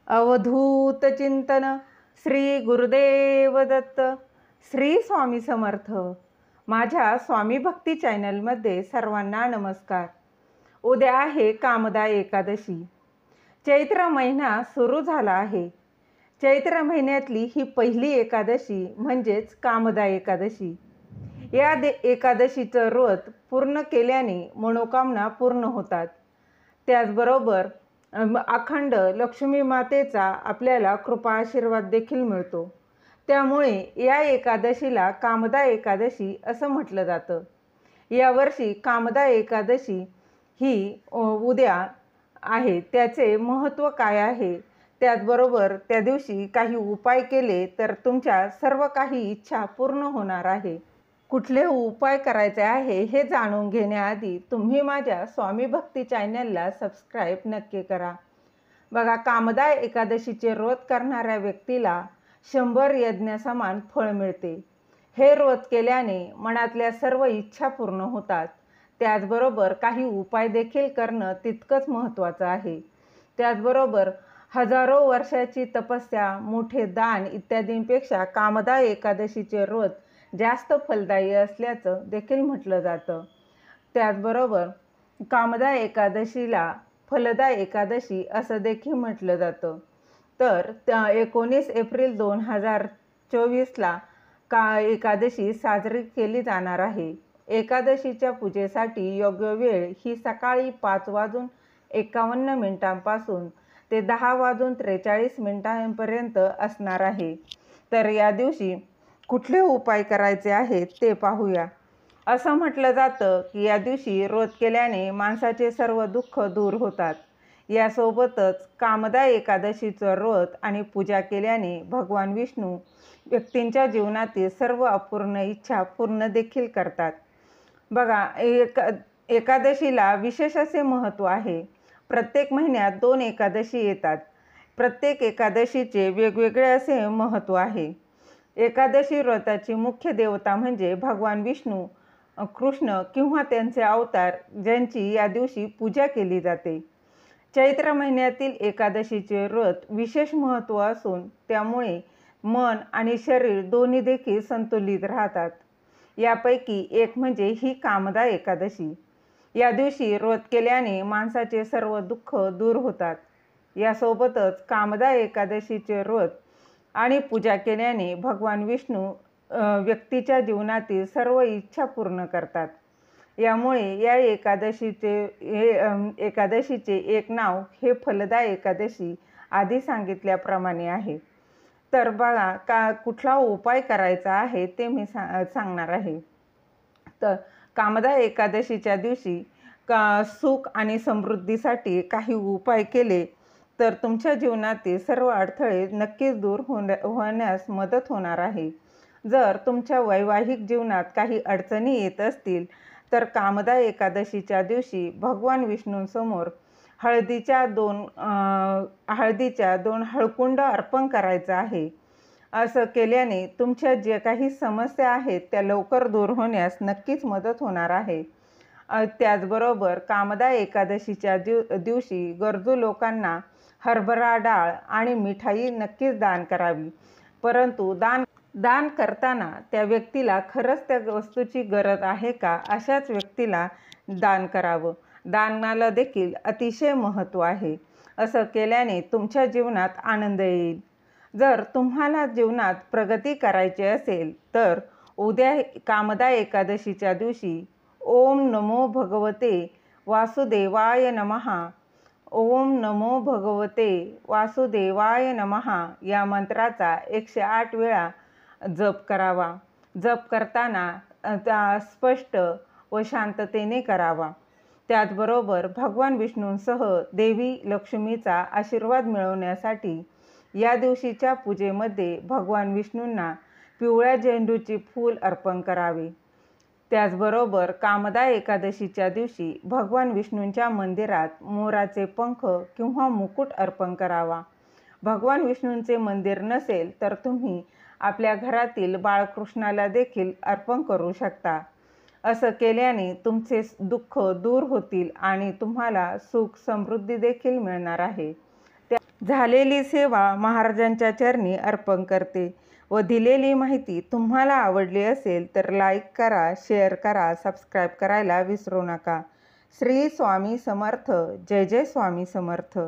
अवधूत चिंतन श्री गुरुदेव दत्त. श्री स्वामी समर्थ. माझ्या स्वामी भक्ती चॅनलमध्ये सर्वांना नमस्कार. उद्या आहे कामदा एकादशी. चैत्र महिना सुरू झाला आहे. चैत्र महिन्यातली ही पहिली एकादशी म्हणजेच कामदा एकादशी. या एकादशीचं व्रत पूर्ण केल्याने मनोकामना पूर्ण होतात. त्याचबरोबर अखंड लक्ष्मी मातेचा आपल्याला कृपा आशीर्वाद देखील मिळतो. त्यामुळे या एकादशीला कामदा एकादशी असं म्हटलं जातं. यावर्षी कामदा एकादशी ही उद्या आहे. त्याचे महत्त्व काय आहे, त्याचबरोबर त्या दिवशी काही उपाय केले तर तुमच्या सर्व काही इच्छा पूर्ण होणार आहे. कुठले उपाय करायचे आहे हे जाणून घेण्याआधी तुम्ही माझ्या स्वामी भक्ती चॅनलला सबस्क्राईब नक्की करा. बघा, कामदा एकादशीचे व्रत करणाऱ्या व्यक्तीला 100 यज्ञासमान फळ मिळते. हे व्रत केल्याने मनातल्या सर्व इच्छा पूर्ण होतात. त्याचबरोबर काही उपाय देखील करणं तितकंच महत्त्वाचं आहे. त्याचबरोबर हजारो वर्षाची तपस्या, मोठे दान इत्यादींपेक्षा कामदा एकादशीचे व्रत जास्त फलदायी असल्याचं देखील म्हटलं जातं. त्याचबरोबर कामदा एकादशीला फलदा एकादशी असं देखील म्हटलं जातं. तर 19 एप्रिल 2024ला एकादशी साजरी केली जाणार आहे. एकादशीच्या पूजेसाठी योग्य वेळ ही सकाळी 5:51 ते 10:43 असणार आहे. तर या दिवशी कुठले उपाय करायचे आहेत ते पाहूया. असं म्हटलं जातं की या दिवशी व्रत केल्याने माणसाचे सर्व दुःख दूर होतात. यासोबतच कामदा एकादशीचं व्रत आणि पूजा केल्याने भगवान विष्णू व्यक्तींच्या जीवनातील सर्व अपूर्ण इच्छा पूर्ण देखील करतात. बघा, एकादशीला विशेष असे महत्त्व आहे. प्रत्येक महिन्यात 2 एकादशी येतात. प्रत्येक एकादशीचे वेगवेगळे असे महत्त्व आहे. एकादशी व्रताची मुख्य देवता म्हणजे भगवान विष्णू, कृष्ण किंवा त्यांचे अवतार, ज्यांची या दिवशी पूजा केली जाते. चैत्र महिन्यातील एकादशीचे व्रत विशेष महत्त्व असून त्यामुळे मन आणि शरीर दोन्ही देखील संतुलित राहतात. यापैकी एक म्हणजे ही कामदा एकादशी. या दिवशी व्रत केल्याने माणसाचे सर्व दुःख दूर होतात. यासोबतच कामदा एकादशीचे व्रत आणि पूजा केल्याने भगवान विष्णू व्यक्तीच्या जीवनातील सर्व इच्छा पूर्ण करतात. यामुळे या एकादशीचे एक नाव हे फलदा एकादशी आधी सांगितल्याप्रमाणे आहे. तर बघा, कुठला उपाय करायचा आहे ते मी सांगणार आहे. तर कामदा एकादशीच्या दिवशी सुख आणि समृद्धीसाठी काही उपाय केले तर तुमच्या जीवनातील सर्व अडथळे नक्कीच दूर होण्यास मदत होणार आहे. जर तुमच्या वैवाहिक जीवनात काही अडचणी येत असतील तर कामदा एकादशीच्या दिवशी भगवान विष्णूंसमोर हळदीच्या 2 हळकुंड अर्पण करायचं आहे. असं केल्याने तुमच्या ज्या काही समस्या आहेत त्या लवकर दूर होण्यास नक्कीच मदत होणार आहे. त्याचबरोबर कामदा एकादशीच्या दिवशी गरजू लोकांना हरभरा डाळ आणि मिठाई नक्कीच दान करावी. परंतु दान करताना त्या व्यक्तीला खरंच त्या वस्तूची गरज आहे का, अशाच व्यक्तीला दान करावं. दानाला देखील अतिशय महत्त्व आहे. असं केल्याने तुमच्या जीवनात आनंद येईल. जर तुम्हाला जीवनात प्रगती करायची असेल तर उद्या कामदा एकादशीच्या दिवशी ओम नमो भगवते वासुदेवाय नमः, ओम नमो भगवते वासुदेवाय नमः या मंत्राचा 108 वेळा जप करावा. जप करताना स्पष्ट व शांततेने करावा. त्याचबरोबर भगवान विष्णूंसह देवी लक्ष्मीचा आशीर्वाद मिळवण्यासाठी या दिवशीच्या पूजेमध्ये भगवान विष्णूंना पिवळ्या झेंडूची फूल अर्पण करावे. त्याचबरोबर कामदा एकादशीच्या दिवशी भगवान विष्णूंच्या मंदिरात मोराचे पंख किंवा मुकुट अर्पण करावा. भगवान विष्णूंचे मंदिर नसेल तर तुम्ही आपल्या घरातील बाळकृष्णाला देखील अर्पण करू शकता. असं केल्याने तुमचे दुःख दूर होतील आणि तुम्हाला सुख समृद्धी देखील मिळणार आहे. झालेली सेवा महाराजांच्या चरणी अर्पण करते व दिलेली माहिती तुम्हाला आवडली असेल तर लाईक करा, शेअर करा, सबस्क्राईब करायला विसरू नका. श्री स्वामी समर्थ. जय जय स्वामी समर्थ.